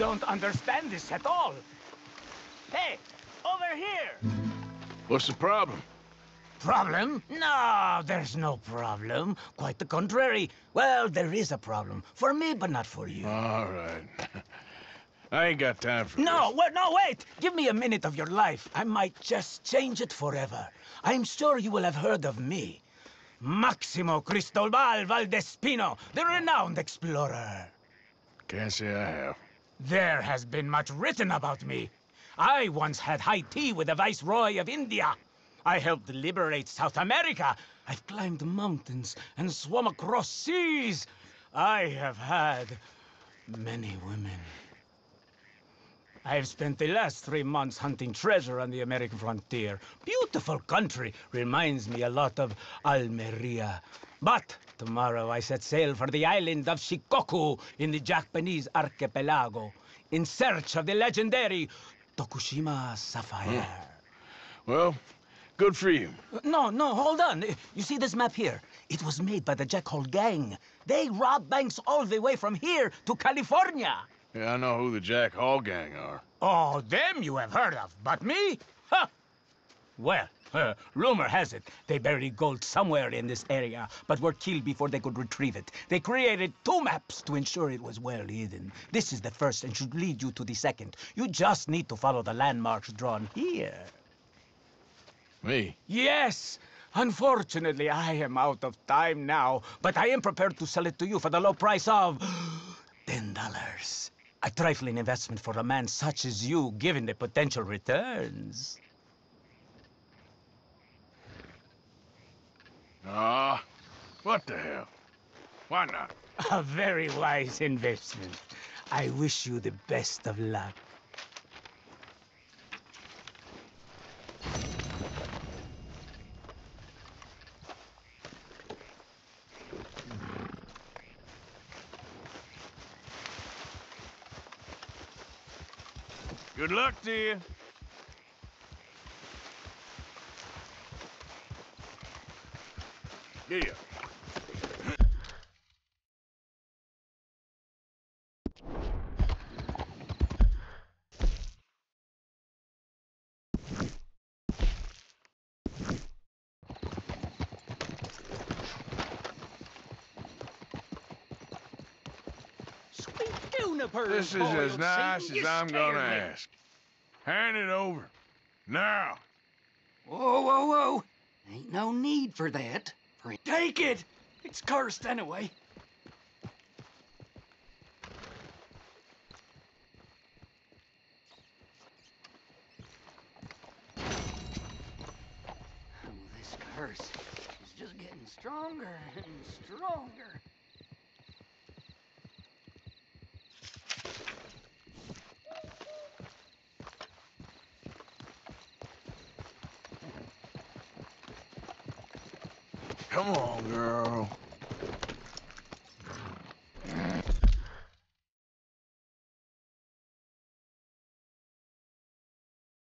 don't understand this at all. Hey, over here! What's the problem? Problem? No, there's no problem. Quite the contrary. Well, there is a problem. For me, but not for you. All right. I ain't got time for No, this. no, wait! Give me a minute of your life. I might just change it forever. I'm sure you will have heard of me. Maximo Cristobal Valdespino, the renowned explorer. Can't say I have. There has been much written about me. I once had high tea with the Viceroy of India. I helped liberate South America. I've climbed mountains and swum across seas. I have had many women. I've spent the last 3 months hunting treasure on the American frontier. Beautiful country. Reminds me a lot of Almeria. But tomorrow I set sail for the island of Shikoku in the Japanese archipelago in search of the legendary Tokushima Sapphire. Well, good for you. No, hold on. You see this map here? It was made by the Jack Hole gang. They rob banks all the way from here to California. Yeah, I know who the Jack Hall gang are. Oh, them you have heard of, but me? Huh. Well, rumor has it they buried gold somewhere in this area, but were killed before they could retrieve it. They created 2 maps to ensure it was well hidden. This is the first and should lead you to the second. You just need to follow the landmarks drawn here. Me? Yes! Unfortunately, I am out of time now, but I am prepared to sell it to you for the low price of $10. A trifling investment for a man such as you, given the potential returns. What the hell? Why not? A very wise investment. I wish you the best of luck. Good luck to you. Yeah. Sweet juniper. This is as nice as I'm gonna ask. Hand it over. Now. Whoa. Ain't no need for that. Take it! It's cursed anyway. Oh, this curse is just getting stronger and stronger. Come on, girl.